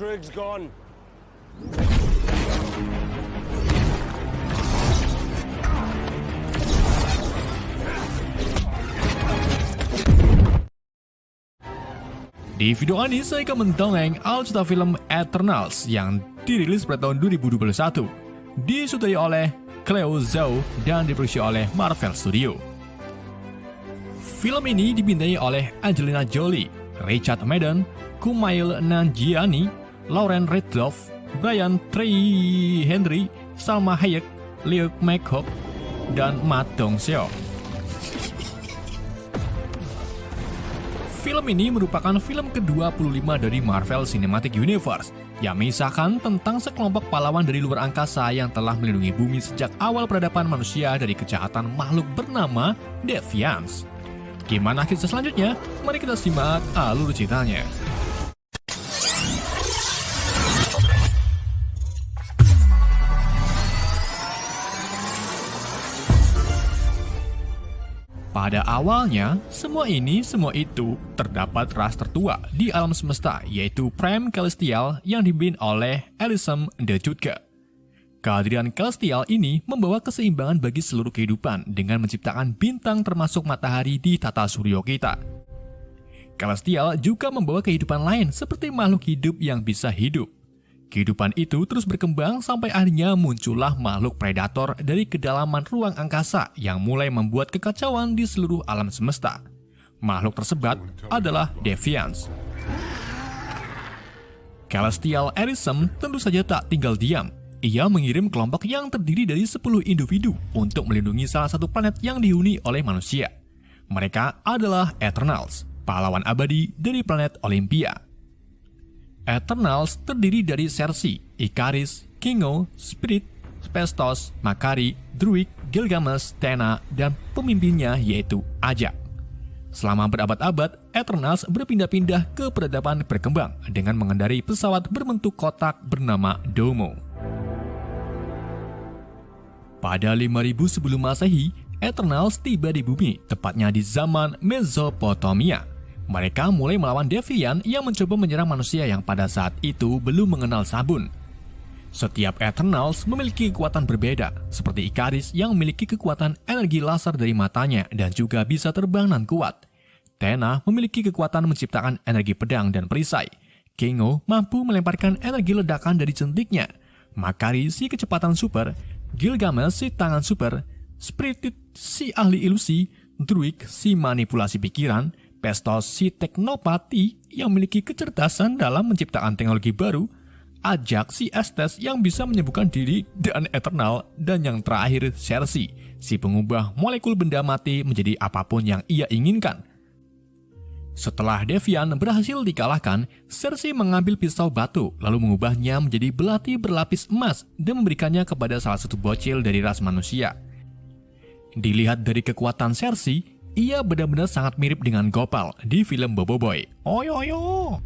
Druig's gone. Di video ini saya akan mendongeng alur film Eternals yang dirilis pada tahun 2021. Disutradarai oleh Chloe Zhao dan diproduksi oleh Marvel Studio. Film ini dibintangi oleh Angelina Jolie, Richard Madden, Kumail Nanjiani, Lauren Ridloff, Brian Tyree Henry, Salma Hayek, Liu McHugh, dan Ma Dong-seok. Film ini merupakan film ke-25 dari Marvel Cinematic Universe yang mengisahkan tentang sekelompok pahlawan dari luar angkasa yang telah melindungi bumi sejak awal peradaban manusia dari kejahatan makhluk bernama Deviants. Gimana kisah selanjutnya? Mari kita simak alur ceritanya. Pada awalnya, semua itu terdapat ras tertua di alam semesta, yaitu Prime Celestial yang dipimpin oleh Elysium the Judge. Kehadiran Celestial ini membawa keseimbangan bagi seluruh kehidupan dengan menciptakan bintang termasuk matahari di tata surya kita. Celestial juga membawa kehidupan lain seperti makhluk hidup yang bisa hidup. Kehidupan itu terus berkembang sampai akhirnya muncullah makhluk predator dari kedalaman ruang angkasa yang mulai membuat kekacauan di seluruh alam semesta. Makhluk tersebut adalah Deviants. Celestial Elysium tentu saja tak tinggal diam. Ia mengirim kelompok yang terdiri dari 10 individu untuk melindungi salah satu planet yang dihuni oleh manusia. Mereka adalah Eternals, pahlawan abadi dari planet Olympia. Eternals terdiri dari Cersei, Ikaris, Kingo, Spirit, Phastos, Makari, Druig, Gilgamesh, Tena, dan pemimpinnya yaitu Ajak. Selama berabad-abad, Eternals berpindah-pindah ke peradaban berkembang dengan mengendarai pesawat berbentuk kotak bernama Domo. Pada 5000 sebelum Masehi, Eternals tiba di bumi, tepatnya di zaman Mesopotamia. Mereka mulai melawan Deviant yang mencoba menyerang manusia yang pada saat itu belum mengenal sabun. Setiap Eternals memiliki kekuatan berbeda, seperti Ikaris yang memiliki kekuatan energi laser dari matanya dan juga bisa terbang dan kuat. Tena memiliki kekuatan menciptakan energi pedang dan perisai. Kingo mampu melemparkan energi ledakan dari jentiknya. Makari si kecepatan super, Gilgamesh si tangan super, Spirit si ahli ilusi, Druig si manipulasi pikiran, Phastos si teknopati yang memiliki kecerdasan dalam menciptakan teknologi baru, Ajak si Estes yang bisa menyembuhkan diri dan Eternal, dan yang terakhir Cersei si pengubah molekul benda mati menjadi apapun yang ia inginkan. Setelah Deviant berhasil dikalahkan, Cersei mengambil pisau batu lalu mengubahnya menjadi belati berlapis emas dan memberikannya kepada salah satu bocil dari ras manusia. Dilihat dari kekuatan Cersei, ia benar-benar sangat mirip dengan Gopal di film Bobo Boy. Oyoyo.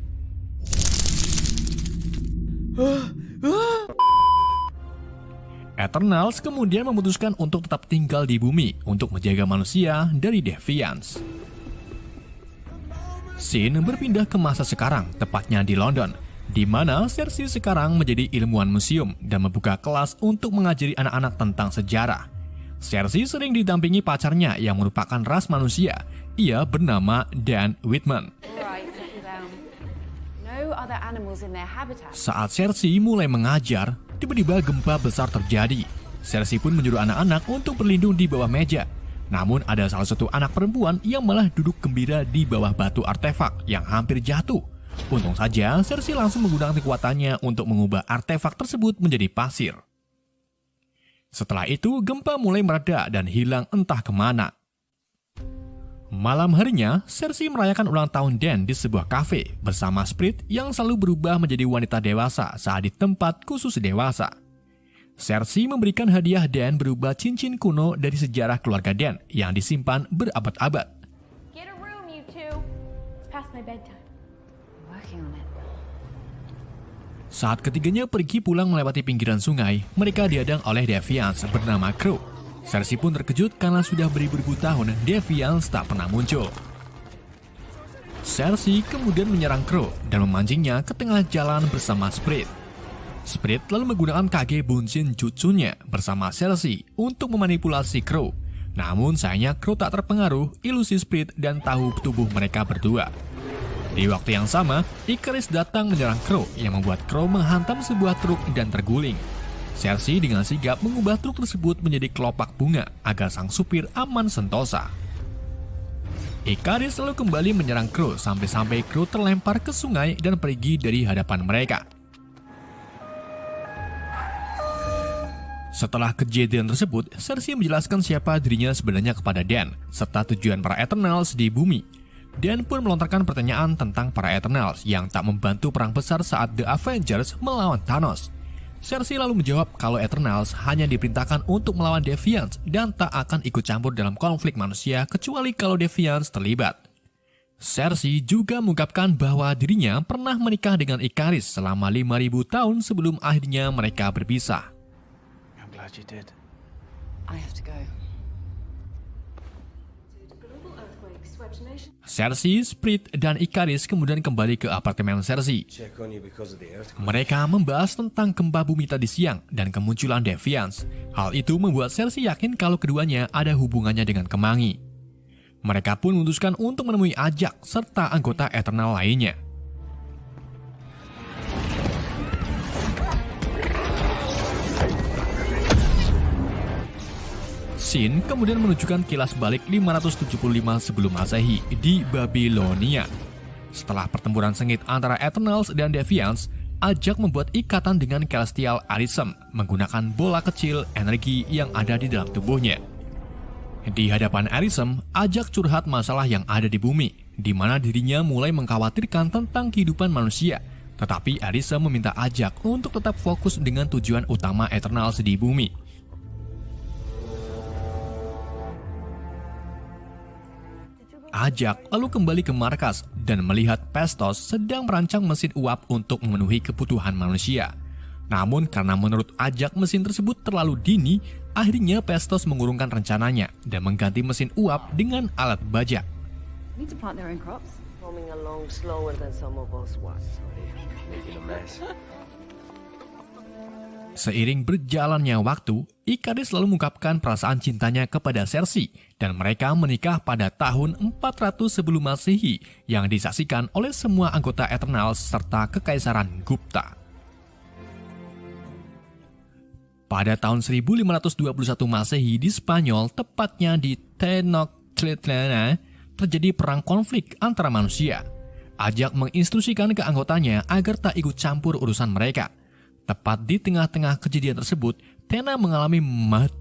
Eternals kemudian memutuskan untuk tetap tinggal di bumi untuk menjaga manusia dari Deviants. Scene berpindah ke masa sekarang, tepatnya di London, di mana Cersei sekarang menjadi ilmuwan museum dan membuka kelas untuk mengajari anak-anak tentang sejarah. Cersei sering didampingi pacarnya yang merupakan ras manusia. Ia bernama Dan Whitman. Saat Cersei mulai mengajar, tiba-tiba gempa besar terjadi. Cersei pun menyuruh anak-anak untuk berlindung di bawah meja. Namun ada salah satu anak perempuan yang malah duduk gembira di bawah batu artefak yang hampir jatuh. Untung saja Cersei langsung menggunakan kekuatannya untuk mengubah artefak tersebut menjadi pasir. Setelah itu, gempa mulai mereda dan hilang entah kemana. Malam harinya, Cersei merayakan ulang tahun Dan di sebuah kafe bersama Spirit yang selalu berubah menjadi wanita dewasa saat di tempat khusus dewasa. Cersei memberikan hadiah Dan berupa cincin kuno dari sejarah keluarga Dan yang disimpan berabad-abad. Get a room, you two. It's past my bedtime. I'm working on it. Saat ketiganya pergi pulang melewati pinggiran sungai, mereka dihadang oleh Deviants bernama Crow. Cersei pun terkejut karena sudah beribu-ribu tahun Deviants tak pernah muncul. Cersei kemudian menyerang Crow dan memancingnya ke tengah jalan bersama Sprit. Sprit lalu menggunakan Kage Bunshin Jutsunya bersama Cersei untuk memanipulasi Crow. Namun sayangnya Crow tak terpengaruh ilusi Sprit dan tahu tubuh mereka berdua. Di waktu yang sama, Ikaris datang menyerang Crow yang membuat Crow menghantam sebuah truk dan terguling. Cersei dengan sigap mengubah truk tersebut menjadi kelopak bunga agar sang supir aman sentosa. Ikaris lalu kembali menyerang Crow sampai-sampai Crow terlempar ke sungai dan pergi dari hadapan mereka. Setelah kejadian tersebut, Cersei menjelaskan siapa dirinya sebenarnya kepada Dan, serta tujuan para Eternals di bumi. Dan pun melontarkan pertanyaan tentang para Eternals yang tak membantu perang besar saat The Avengers melawan Thanos. Cersei lalu menjawab kalau Eternals hanya diperintahkan untuk melawan Deviants dan tak akan ikut campur dalam konflik manusia kecuali kalau Deviants terlibat. Cersei juga mengungkapkan bahwa dirinya pernah menikah dengan Ikaris selama 5.000 tahun sebelum akhirnya mereka berpisah. I'm glad you did. I have to go. Cersei, Sprit, dan Ikaris kemudian kembali ke apartemen Cersei. Check on you because of the earthquake. Mereka membahas tentang gempa bumi tadi siang dan kemunculan Deviants. Hal itu membuat Cersei yakin kalau keduanya ada hubungannya dengan Kemangi. Mereka pun memutuskan untuk menemui Ajak serta anggota Eternal lainnya. Shin kemudian menunjukkan kilas balik 575 sebelum Masehi di Babilonia. Setelah pertempuran sengit antara Eternals dan Deviants, Ajak membuat ikatan dengan Celestial Arishem menggunakan bola kecil energi yang ada di dalam tubuhnya. Di hadapan Arishem, Ajak curhat masalah yang ada di bumi, di mana dirinya mulai mengkhawatirkan tentang kehidupan manusia. Tetapi Arishem meminta Ajak untuk tetap fokus dengan tujuan utama Eternals di bumi. Ajak lalu kembali ke markas dan melihat Phastos sedang merancang mesin uap untuk memenuhi kebutuhan manusia. Namun karena menurut Ajak mesin tersebut terlalu dini, akhirnya Phastos mengurungkan rencananya dan mengganti mesin uap dengan alat bajak. Need to plant their own crops. Coming along slower than some of us was. Making a mess. Seiring berjalannya waktu, Ikaris lalu mengungkapkan perasaan cintanya kepada Cersei dan mereka menikah pada tahun 400 sebelum Masehi yang disaksikan oleh semua anggota Eternals serta Kekaisaran Gupta. Pada tahun 1521 Masehi di Spanyol, tepatnya di Tenochtitlan, terjadi perang konflik antara manusia. Ajak menginstruksikan ke anggotanya agar tak ikut campur urusan mereka. Tepat di tengah-tengah kejadian tersebut, Tena mengalami mad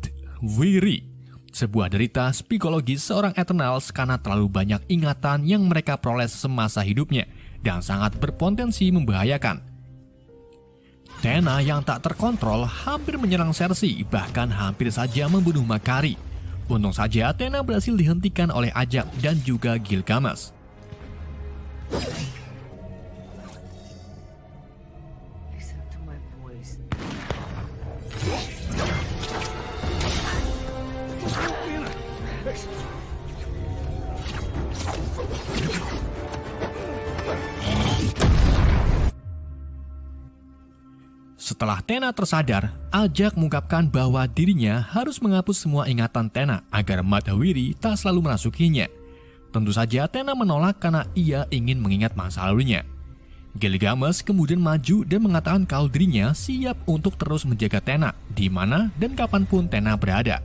wiri, sebuah derita psikologis seorang Eternals karena terlalu banyak ingatan yang mereka peroleh semasa hidupnya dan sangat berpotensi membahayakan. Tena yang tak terkontrol hampir menyerang Cersei, bahkan hampir saja membunuh Makari. Untung saja Tena berhasil dihentikan oleh Ajak dan juga Gilgamesh. Listen to my voice. Setelah Tena tersadar, Ajak mengungkapkan bahwa dirinya harus menghapus semua ingatan Tena agar Madhawiri tak selalu merasukinya. Tentu saja Tena menolak karena ia ingin mengingat masa lalunya. Gilgamesh kemudian maju dan mengatakan kalau dirinya siap untuk terus menjaga Tena di mana dan kapanpun Tena berada.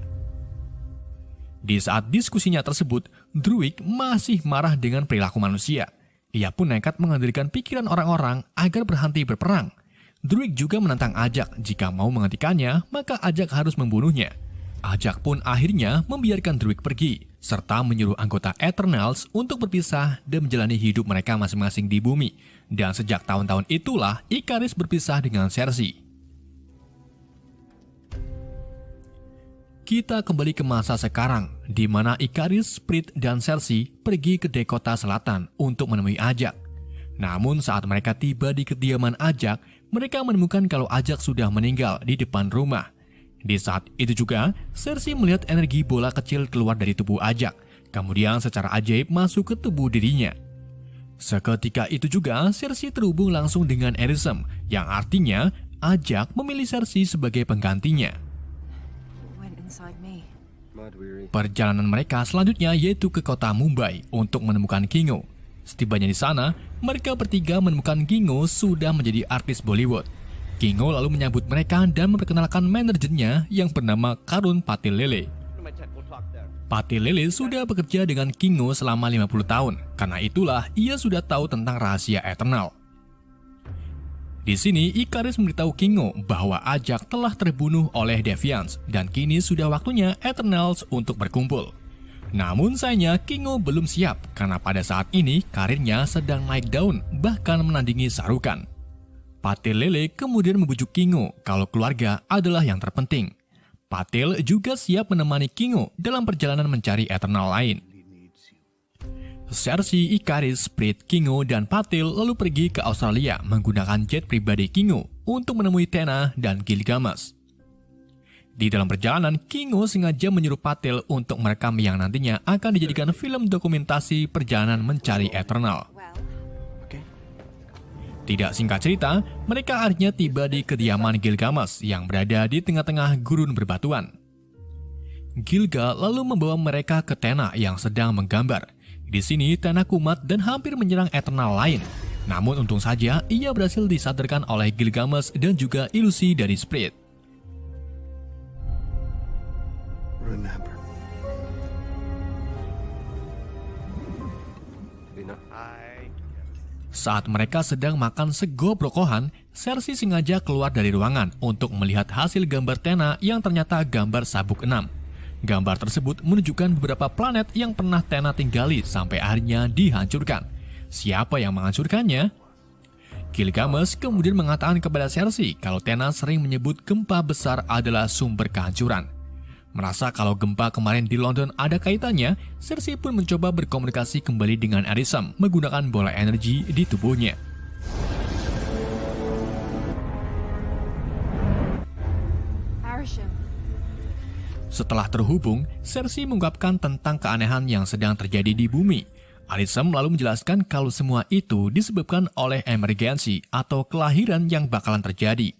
Di saat diskusinya tersebut, Druig masih marah dengan perilaku manusia. Ia pun nekat mengendalikan pikiran orang-orang agar berhenti berperang. Druig juga menantang Ajak jika mau menghentikannya, maka Ajak harus membunuhnya. Ajak pun akhirnya membiarkan Druig pergi, serta menyuruh anggota Eternals untuk berpisah dan menjalani hidup mereka masing-masing di bumi. Dan sejak tahun-tahun itulah Ikaris berpisah dengan Cersei. Kita kembali ke masa sekarang, di mana Ikaris, Sprit, dan Cersei pergi ke Dakota Selatan untuk menemui Ajak. Namun saat mereka tiba di kediaman Ajak, mereka menemukan kalau Ajak sudah meninggal di depan rumah. Di saat itu juga, Cersei melihat energi bola kecil keluar dari tubuh Ajak, kemudian secara ajaib masuk ke tubuh dirinya. Seketika itu juga Cersei terhubung langsung dengan Arisem, yang artinya Ajak memilih Cersei sebagai penggantinya. Went inside me. Perjalanan mereka selanjutnya yaitu ke kota Mumbai untuk menemukan Kingo. Setibanya di sana, mereka bertiga menemukan Kingo sudah menjadi artis Bollywood. Kingo lalu menyambut mereka dan memperkenalkan manajernya yang bernama Karun Patil Lele. Patil Lele sudah bekerja dengan Kingo selama 50 tahun, karena itulah ia sudah tahu tentang rahasia Eternal. Di sini, Ikaris memberitahu Kingo bahwa Ajak telah terbunuh oleh Deviants dan kini sudah waktunya Eternals untuk berkumpul. Namun sayangnya Kingo belum siap karena pada saat ini karirnya sedang naik daun, bahkan menandingi Sarukan. Patil Lele kemudian membujuk Kingo kalau keluarga adalah yang terpenting. Patil juga siap menemani Kingo dalam perjalanan mencari Eternal lain. Cersei, Ikaris, Sprit, Kingo, dan Patil lalu pergi ke Australia menggunakan jet pribadi Kingo untuk menemui Tena dan Gilgamesh. Di dalam perjalanan, Kingo sengaja menyuruh Patil untuk merekam yang nantinya akan dijadikan film dokumentasi perjalanan mencari Eternal. Tidak singkat cerita, mereka akhirnya tiba di kediaman Gilgamesh yang berada di tengah-tengah gurun berbatuan. Gilga lalu membawa mereka ke Tena yang sedang menggambar. Di sini, Tena kumat dan hampir menyerang Eternal lain. Namun untung saja, ia berhasil disadarkan oleh Gilgamesh dan juga ilusi dari Sprit. Remember. Saat mereka sedang makan sego brokohan, Cersei sengaja keluar dari ruangan untuk melihat hasil gambar Tena yang ternyata gambar sabuk 6. Gambar tersebut menunjukkan beberapa planet yang pernah Tena tinggali sampai akhirnya dihancurkan. Siapa yang menghancurkannya? Gilgamesh kemudian mengatakan kepada Cersei kalau Tena sering menyebut gempa besar adalah sumber kehancuran. Merasa kalau gempa kemarin di London ada kaitannya, Cersei pun mencoba berkomunikasi kembali dengan Arisem menggunakan bola energi di tubuhnya. Arishem. Setelah terhubung, Cersei mengungkapkan tentang keanehan yang sedang terjadi di bumi. Arisem lalu menjelaskan kalau semua itu disebabkan oleh emergensi atau kelahiran yang bakalan terjadi.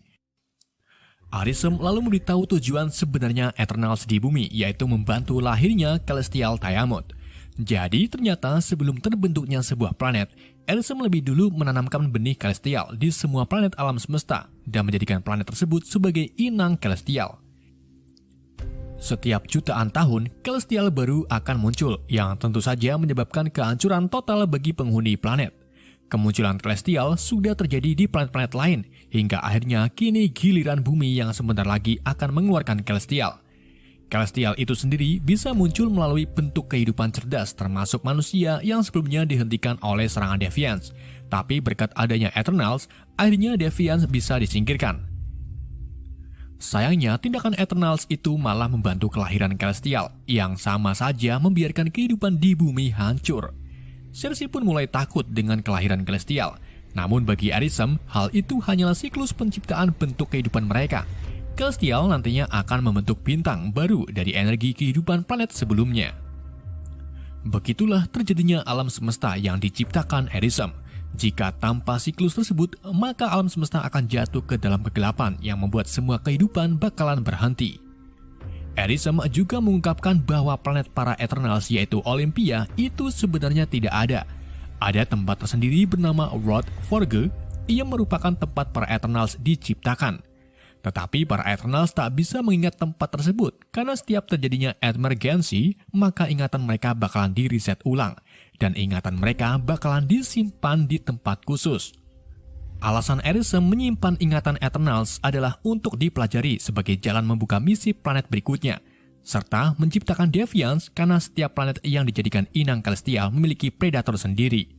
Arisem lalu memberitahu tujuan sebenarnya Eternals di bumi, yaitu membantu lahirnya Celestial Tiamat. Jadi ternyata sebelum terbentuknya sebuah planet, Arisem lebih dulu menanamkan benih Celestial di semua planet alam semesta dan menjadikan planet tersebut sebagai inang Celestial. Setiap jutaan tahun, Celestial baru akan muncul yang tentu saja menyebabkan kehancuran total bagi penghuni planet. Kemunculan Celestial sudah terjadi di planet-planet lain, hingga akhirnya kini giliran bumi yang sebentar lagi akan mengeluarkan Celestial. Celestial itu sendiri bisa muncul melalui bentuk kehidupan cerdas termasuk manusia yang sebelumnya dihentikan oleh serangan Deviants. Tapi berkat adanya Eternals, akhirnya Deviants bisa disingkirkan. Sayangnya, tindakan Eternals itu malah membantu kelahiran Celestial, yang sama saja membiarkan kehidupan di bumi hancur. Cersei pun mulai takut dengan kelahiran Celestial. Namun bagi Arisem, hal itu hanyalah siklus penciptaan bentuk kehidupan mereka. Celestial nantinya akan membentuk bintang baru dari energi kehidupan planet sebelumnya. Begitulah terjadinya alam semesta yang diciptakan Arisem. Jika tanpa siklus tersebut, maka alam semesta akan jatuh ke dalam kegelapan yang membuat semua kehidupan bakalan berhenti. Arisem juga mengungkapkan bahwa planet para Eternals yaitu Olympia itu sebenarnya tidak ada. Ada tempat tersendiri bernama Rod Forge yang merupakan tempat para Eternals diciptakan. Tetapi para Eternals tak bisa mengingat tempat tersebut karena setiap terjadinya emergency, maka ingatan mereka bakalan di-reset ulang dan ingatan mereka bakalan disimpan di tempat khusus. Alasan Arisem menyimpan ingatan Eternals adalah untuk dipelajari sebagai jalan membuka misi planet berikutnya, serta menciptakan Deviants karena setiap planet yang dijadikan inang Celestial memiliki predator sendiri.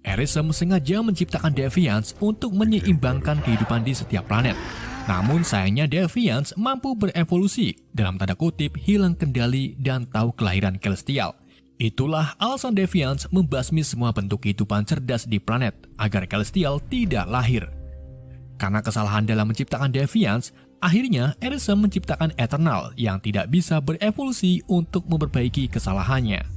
Arisem sengaja menciptakan Deviants untuk menyeimbangkan kehidupan di setiap planet. Namun sayangnya Deviants mampu berevolusi, dalam tanda kutip hilang kendali dan tahu kelahiran Celestial. Itulah alasan Deviants membasmi semua bentuk kehidupan cerdas di planet agar Celestial tidak lahir. Karena kesalahan dalam menciptakan Deviants, akhirnya Arisem menciptakan Eternal yang tidak bisa berevolusi untuk memperbaiki kesalahannya.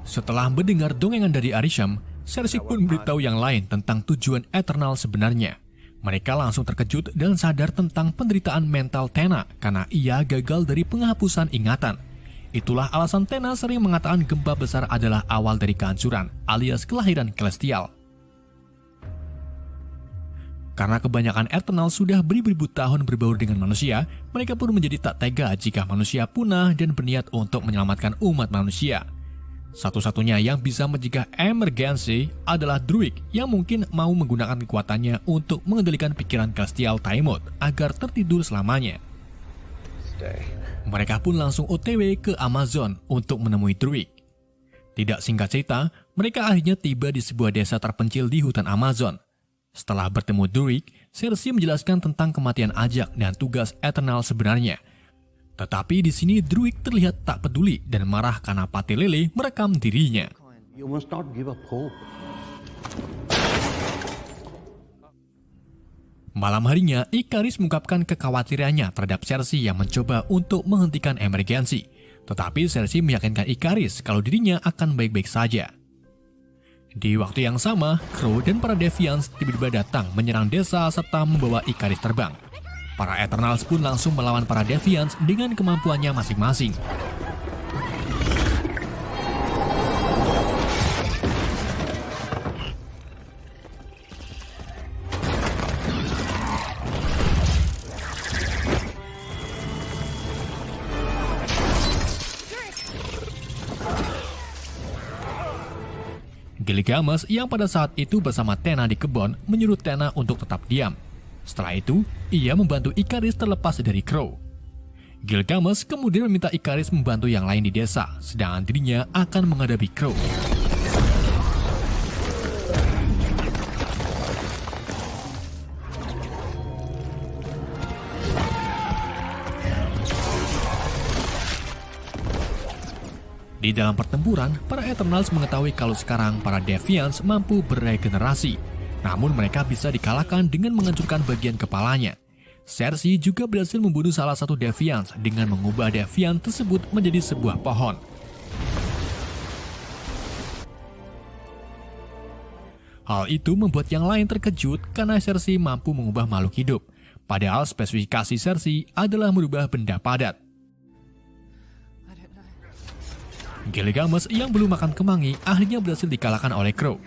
Setelah mendengar dongengan dari Arishem, Cersei pun memberitahu yang lain tentang tujuan Eternal sebenarnya. Mereka langsung terkejut dan sadar tentang penderitaan mental Tena karena ia gagal dari penghapusan ingatan. Itulah alasan Tena sering mengatakan gempa besar adalah awal dari kehancuran, alias kelahiran Celestial. Karena kebanyakan Eternal sudah beribu-ribu tahun berbaur dengan manusia, mereka pun menjadi tak tega jika manusia punah dan berniat untuk menyelamatkan umat manusia. Satu-satunya yang bisa mencegah emergensi adalah Druig yang mungkin mau menggunakan kekuatannya untuk mengendalikan pikiran Celestial Tiamat agar tertidur selamanya. Mereka pun langsung OTW ke Amazon untuk menemui Druig. Tidak singkat cerita, mereka akhirnya tiba di sebuah desa terpencil di hutan Amazon. Setelah bertemu Druig, Cersei menjelaskan tentang kematian Ajak dan tugas Eternal sebenarnya. Tetapi di sini Druig terlihat tak peduli dan marah karena Pati Lele merekam dirinya. You must not give up hope. Malam harinya, Ikaris mengungkapkan kekhawatirannya terhadap Cersei yang mencoba untuk menghentikan emergensi. Tetapi Cersei meyakinkan Ikaris kalau dirinya akan baik-baik saja. Di waktu yang sama, Crow dan para Deviants tiba-tiba datang menyerang desa serta membawa Ikaris terbang. Para Eternals pun langsung melawan para Deviants dengan kemampuannya masing-masing. Gilgamesh yang pada saat itu bersama Tena di kebun menyuruh Tena untuk tetap diam. Setelah itu, ia membantu Ikaris terlepas dari Crow. Gilgamesh kemudian meminta Ikaris membantu yang lain di desa, sedangkan dirinya akan menghadapi Crow. Di dalam pertempuran, para Eternals mengetahui kalau sekarang para Deviants mampu beregenerasi. Namun mereka bisa dikalahkan dengan menghancurkan bagian kepalanya. Cersei juga berhasil membunuh salah satu Deviants dengan mengubah Deviant tersebut menjadi sebuah pohon. Hal itu membuat yang lain terkejut karena Cersei mampu mengubah makhluk hidup. Padahal spesifikasi Cersei adalah merubah benda padat. Gilgamesh yang belum makan kemangi akhirnya berhasil dikalahkan oleh Crow.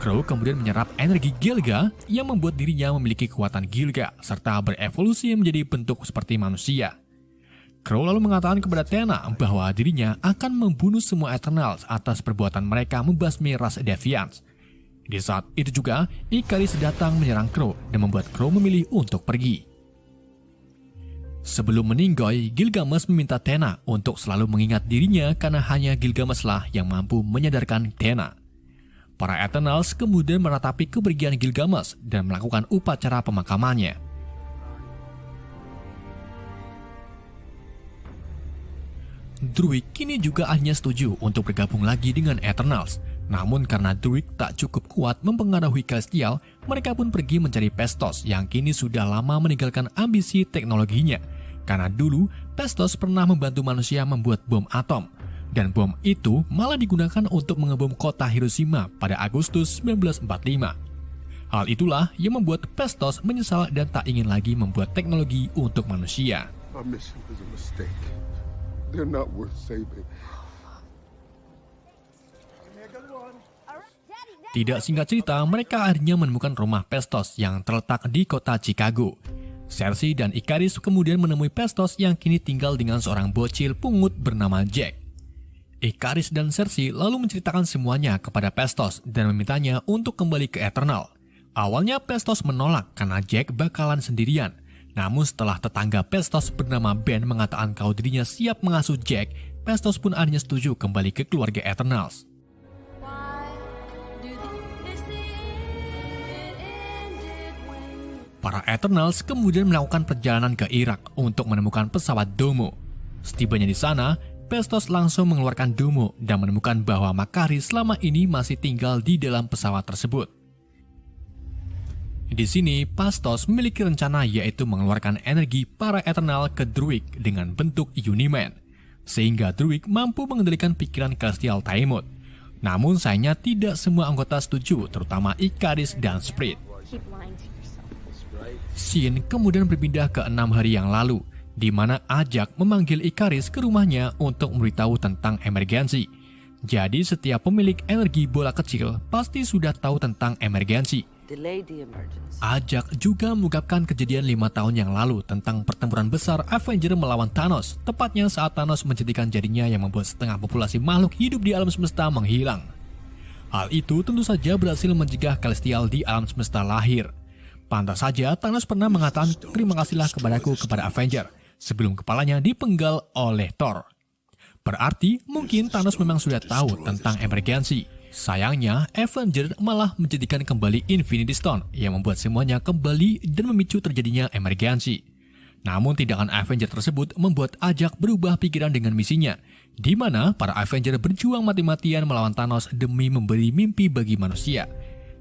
Crow kemudian menyerap energi Gilga yang membuat dirinya memiliki kekuatan Gilga serta berevolusi menjadi bentuk seperti manusia. Crow lalu mengatakan kepada Tena bahwa dirinya akan membunuh semua Eternals atas perbuatan mereka membasmi ras Deviants. Di saat itu juga, Ikaris datang menyerang Crow dan membuat Crow memilih untuk pergi. Sebelum meninggoy, Gilgamesh meminta Tena untuk selalu mengingat dirinya karena hanya Gilgamesh lah yang mampu menyadarkan Tena. Para Eternals kemudian meratapi kepergian Gilgamesh dan melakukan upacara pemakamannya. Druig kini juga akhirnya setuju untuk bergabung lagi dengan Eternals. Namun karena Druig tak cukup kuat mempengaruhi Celestial, mereka pun pergi mencari Phastos yang kini sudah lama meninggalkan ambisi teknologinya. Karena dulu, Phastos pernah membantu manusia membuat bom atom. Dan bom itu malah digunakan untuk mengebom kota Hiroshima pada Agustus 1945. Hal itulah yang membuat Phastos menyesal dan tak ingin lagi membuat teknologi untuk manusia. Our mission was a mistake. They're not worth saving. Tidak singkat cerita, mereka akhirnya menemukan rumah Phastos yang terletak di kota Chicago. Cersei dan Ikaris kemudian menemui Phastos yang kini tinggal dengan seorang bocil pungut bernama Jack. Ikaris dan Cersei lalu menceritakan semuanya kepada Phastos dan memintanya untuk kembali ke Eternal. Awalnya Phastos menolak karena Jack bakalan sendirian. Namun setelah tetangga Phastos bernama Ben mengatakan kalau dirinya siap mengasuh Jack, Phastos pun akhirnya setuju kembali ke keluarga Eternals. Para Eternals kemudian melakukan perjalanan ke Irak untuk menemukan pesawat Domo. Setibanya di sana, Phastos langsung mengeluarkan Domo dan menemukan bahwa Makari selama ini masih tinggal di dalam pesawat tersebut. Di sini, Phastos memiliki rencana yaitu mengeluarkan energi para Eternal ke Druig dengan bentuk Uniman, sehingga Druig mampu mengendalikan pikiran Celestial Tiamat. Namun sayangnya tidak semua anggota setuju, terutama Ikaris dan Sprit. Keep lying to yourself. Scene kemudian berpindah ke 6 hari yang lalu, di mana Ajak memanggil Ikaris ke rumahnya untuk memberitahu tentang emergensi. Jadi setiap pemilik energi bola kecil pasti sudah tahu tentang emergensi. Delay the emergency. Ajak juga mengungkapkan kejadian 5 tahun yang lalu tentang pertempuran besar Avenger melawan Thanos, tepatnya saat Thanos menjentikan jarinya yang membuat setengah populasi makhluk hidup di alam semesta menghilang. Hal itu tentu saja berhasil mencegah Celestial di alam semesta lahir. Pantas saja Thanos pernah mengatakan terima kasihlah kepadaku kepada Avenger, sebelum kepalanya dipenggal oleh Thor. Berarti mungkin Thanos memang sudah tahu tentang emergensi. Sayangnya, Avenger malah menjadikan kembali Infinity Stone yang membuat semuanya kembali dan memicu terjadinya emergensi. Namun tindakan Avenger tersebut membuat Ajak berubah pikiran dengan misinya, di mana para Avenger berjuang mati-matian melawan Thanos demi memberi mimpi bagi manusia.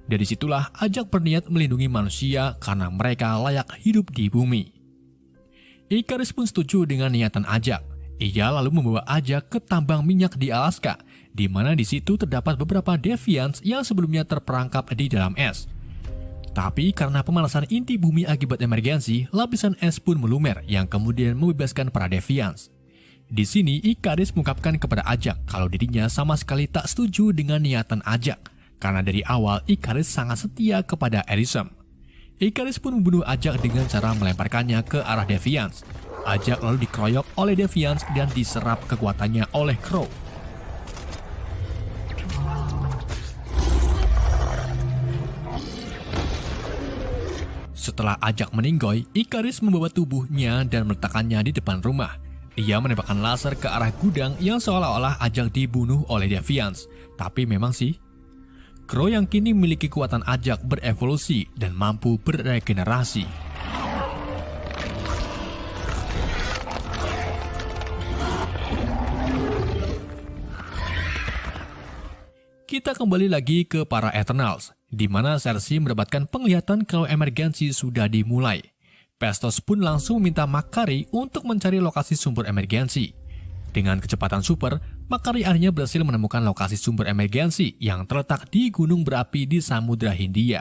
Dari situlah Ajak berniat melindungi manusia karena mereka layak hidup di bumi. Ikaris pun setuju dengan niatan Ajak. Ia lalu membawa Ajak ke tambang minyak di Alaska, di mana di situ terdapat beberapa Deviants yang sebelumnya terperangkap di dalam es. Tapi karena pemanasan inti bumi akibat emergensi, lapisan es pun melumer yang kemudian membebaskan para Deviants. Di sini Ikaris mengungkapkan kepada Ajak kalau dirinya sama sekali tak setuju dengan niatan Ajak, karena dari awal Ikaris sangat setia kepada Arishem. Ikaris pun membunuh Ajak dengan cara melemparkannya ke arah Deviants. Ajak lalu dikeroyok oleh Deviants dan diserap kekuatannya oleh Crow. Setelah Ajak meninggoy, Ikaris membawa tubuhnya dan meletakkannya di depan rumah. Ia menembakkan laser ke arah gudang yang seolah-olah Ajak dibunuh oleh Deviants. Tapi memang sih, Crow yang kini memiliki kekuatan Ajak berevolusi dan mampu beregenerasi. Kita kembali lagi ke para Eternals, di mana Cersei mendapatkan penglihatan kalau emergensi sudah dimulai. Phastos pun langsung meminta Makkari untuk mencari lokasi sumber emergensi. Dengan kecepatan super, Makkari akhirnya berhasil menemukan lokasi sumber emergensi yang terletak di gunung berapi di Samudra Hindia.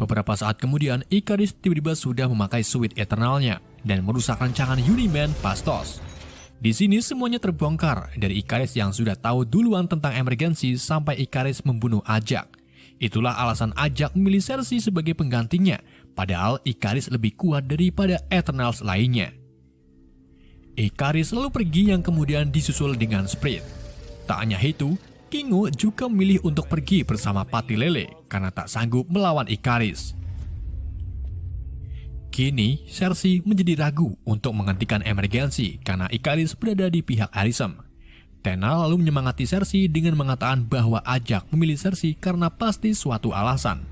Beberapa saat kemudian, Ikaris tiba-tiba sudah memakai suit Eternalnya dan merusak rancangan Uniman Phastos. Di sini semuanya terbongkar, dari Ikaris yang sudah tahu duluan tentang emergensi sampai Ikaris membunuh Ajak. Itulah alasan Ajak memilih Cersei sebagai penggantinya, padahal Ikaris lebih kuat daripada Eternals lainnya. Ikaris lalu pergi yang kemudian disusul dengan Sprit. Tak hanya itu, Kingo juga memilih untuk pergi bersama Pati Lele karena tak sanggup melawan Ikaris. Kini, Cersei menjadi ragu untuk menghentikan emergensi karena Ikaris berada di pihak Arishem. Tena lalu menyemangati Cersei dengan mengatakan bahwa Ajak memilih Cersei karena pasti suatu alasan.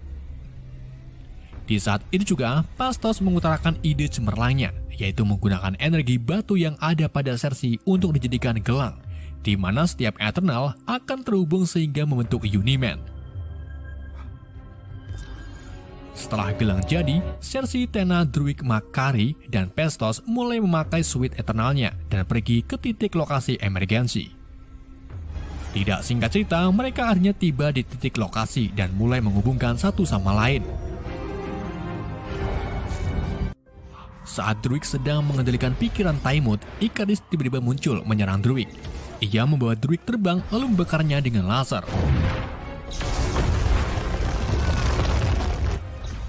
Di saat itu juga, Phastos mengutarakan ide cemerlangnya, yaitu menggunakan energi batu yang ada pada Cersei untuk dijadikan gelang, di mana setiap Eternal akan terhubung sehingga membentuk Uniman. Setelah gelang jadi, Cersei, Tena, Druig, Makkari, dan Phastos mulai memakai suit Eternalnya dan pergi ke titik lokasi emergensi. Tidak singkat cerita, mereka akhirnya tiba di titik lokasi dan mulai menghubungkan satu sama lain. Saat Druig sedang mengendalikan pikiran Taimut, Ikaris tiba-tiba muncul menyerang Druig. Ia membawa Druig terbang lalu membakarnya dengan laser.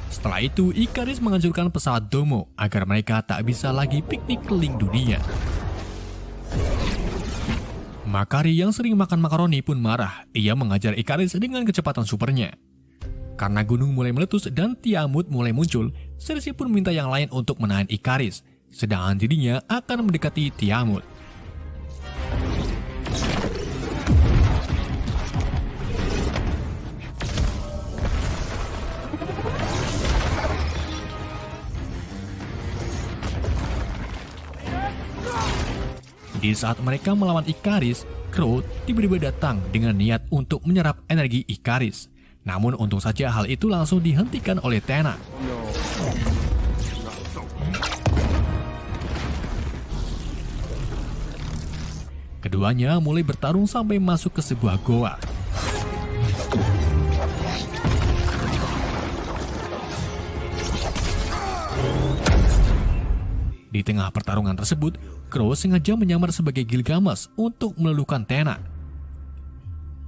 Setelah itu, Ikaris menghancurkan pesawat Domo agar mereka tak bisa lagi piknik keliling dunia. Makkari yang sering makan makaroni pun marah. Ia mengajar Ikaris dengan kecepatan supernya. Karena gunung mulai meletus dan Tiamut mulai muncul, Cersei pun minta yang lain untuk menahan Ikaris, sedangkan dirinya akan mendekati Tiamut. Di saat mereka melawan Ikaris, Crow tiba-tiba datang dengan niat untuk menyerap energi Ikaris. Namun untung saja hal itu langsung dihentikan oleh Tena. Keduanya mulai bertarung sampai masuk ke sebuah goa. Di tengah pertarungan tersebut, Crow sengaja menyamar sebagai Gilgamesh untuk meluluhkan Tena.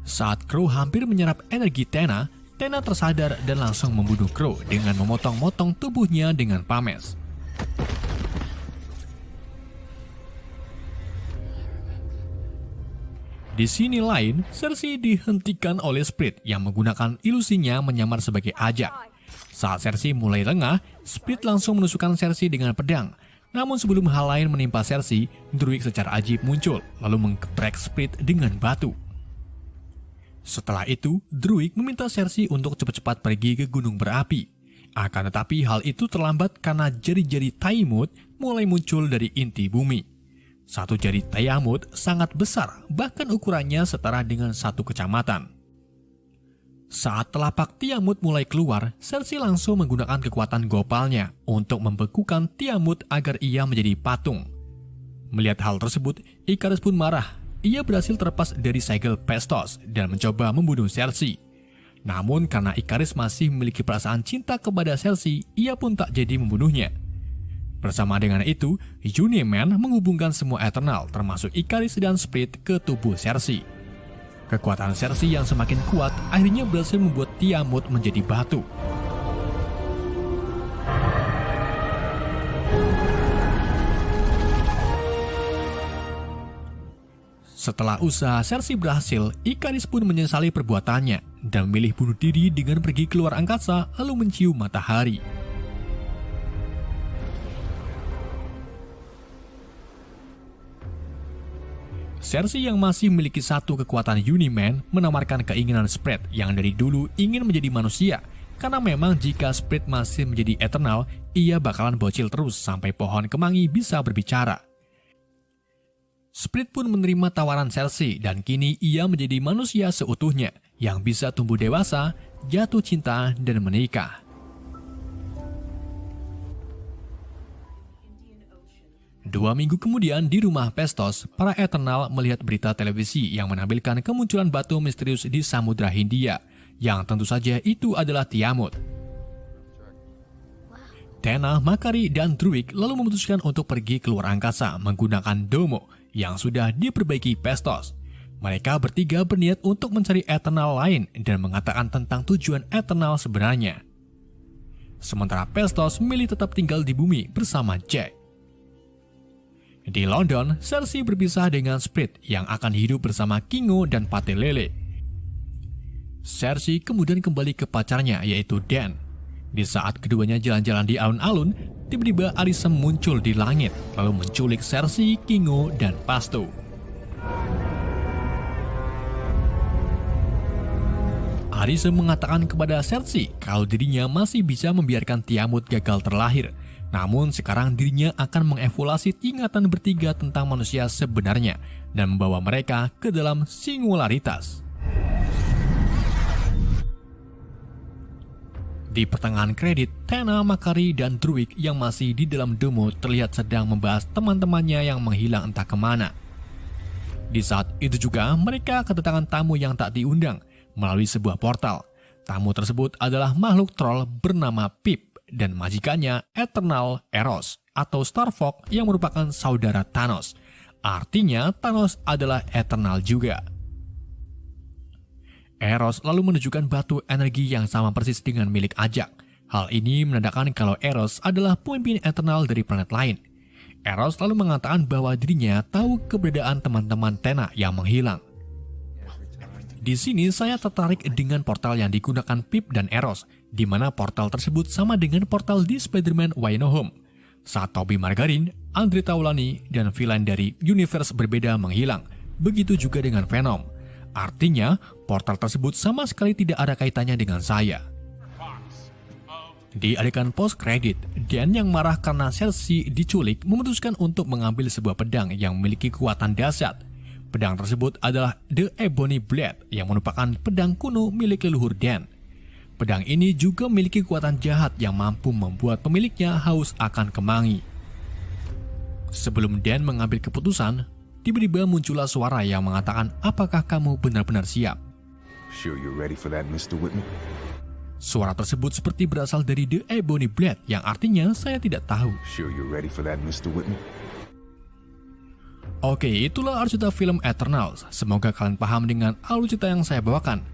Saat Crow hampir menyerap energi Tena, Tena tersadar dan langsung membunuh Crow dengan memotong-motong tubuhnya dengan pames. Di sini lain, Cersei dihentikan oleh Split yang menggunakan ilusinya menyamar sebagai Ajak. Saat Cersei mulai lengah, Split langsung menusukkan Cersei dengan pedang. Namun sebelum hal lain menimpa Cersei, Druig secara ajib muncul, lalu menggeprek Split dengan batu. Setelah itu, Druig meminta Cersei untuk cepat-cepat pergi ke gunung berapi. Akan tetapi hal itu terlambat karena jari-jari Taimut mulai muncul dari inti bumi. Satu jari Taimut sangat besar, bahkan ukurannya setara dengan satu kecamatan. Saat telapak Tiamut mulai keluar, Cersei langsung menggunakan kekuatan gopalnya untuk membekukan Tiamut agar ia menjadi patung. Melihat hal tersebut, Ikaris pun marah. Ia berhasil terlepas dari segel Pestos dan mencoba membunuh Cersei. Namun karena Ikaris masih memiliki perasaan cinta kepada Cersei, ia pun tak jadi membunuhnya. Bersama dengan itu, Uniman menghubungkan semua Eternal termasuk Ikaris dan Split ke tubuh Cersei. Kekuatan Cersei yang semakin kuat akhirnya berhasil membuat Tiamut menjadi batu. Setelah usaha Cersei berhasil, Ikaris pun menyesali perbuatannya dan memilih bunuh diri dengan pergi keluar angkasa lalu mencium matahari. Cersei yang masih memiliki satu kekuatan Uniman menawarkan keinginan Split yang dari dulu ingin menjadi manusia, karena memang jika Split masih menjadi Eternal, ia bakalan bocil terus sampai pohon kemangi bisa berbicara. Split pun menerima tawaran Cersei dan kini ia menjadi manusia seutuhnya yang bisa tumbuh dewasa, jatuh cinta, dan menikah. Dua minggu kemudian di rumah Pestos, para Eternal melihat berita televisi yang menampilkan kemunculan batu misterius di Samudra Hindia, yang tentu saja itu adalah Tiamut. Tena, Makari, dan Druig lalu memutuskan untuk pergi keluar angkasa menggunakan Domo yang sudah diperbaiki Pestos. Mereka bertiga berniat untuk mencari Eternal lain dan mengatakan tentang tujuan Eternal sebenarnya. Sementara Pestos memilih tetap tinggal di bumi bersama Jack. Di London, Cersei berpisah dengan Split yang akan hidup bersama Kingo dan Patelele. Cersei kemudian kembali ke pacarnya yaitu Dan. Di saat keduanya jalan-jalan di alun-alun, tiba-tiba Arisem muncul di langit lalu menculik Cersei, Kingo, dan Pasto. Arisem mengatakan kepada Cersei kalau dirinya masih bisa membiarkan Tiamut gagal terlahir. Namun sekarang dirinya akan mengevaluasi ingatan bertiga tentang manusia sebenarnya dan membawa mereka ke dalam singularitas. Di pertengahan kredit, Tena, Makari, dan Druig yang masih di dalam Domo terlihat sedang membahas teman-temannya yang menghilang entah kemana. Di saat itu juga mereka kedatangan tamu yang tak diundang melalui sebuah portal. Tamu tersebut adalah makhluk troll bernama Pip dan majikannya Eternal Eros atau Starfox yang merupakan saudara Thanos. Artinya Thanos adalah Eternal juga. Eros lalu menunjukkan batu energi yang sama persis dengan milik Ajak. Hal ini menandakan kalau Eros adalah pemimpin Eternal dari planet lain. Eros lalu mengatakan bahwa dirinya tahu keberadaan teman-teman Tena yang menghilang. Di sini saya tertarik dengan portal yang digunakan Pip dan Eros, di mana portal tersebut sama dengan portal di Spider-Man Way No Home. Saat Tobey Maguire, Andre Taulani, dan villain dari universe berbeda menghilang, begitu juga dengan Venom. Artinya, portal tersebut sama sekali tidak ada kaitannya dengan saya. Di adegan post-credit, Dan yang marah karena Cersei diculik memutuskan untuk mengambil sebuah pedang yang memiliki kekuatan dahsyat. Pedang tersebut adalah The Ebony Blade yang merupakan pedang kuno milik leluhur Dan. Pedang ini juga memiliki kekuatan jahat yang mampu membuat pemiliknya haus akan kemangi. Sebelum Dan mengambil keputusan, tiba-tiba muncullah suara yang mengatakan, apakah kamu benar-benar siap? Sure you're ready for that, Mr. Whitman? Suara tersebut seperti berasal dari The Ebony Blade, yang artinya saya tidak tahu. Sure you're ready for that, Mr. Whitman? Oke, itulah alur cerita film Eternals. Semoga kalian paham dengan alur cerita yang saya bawakan.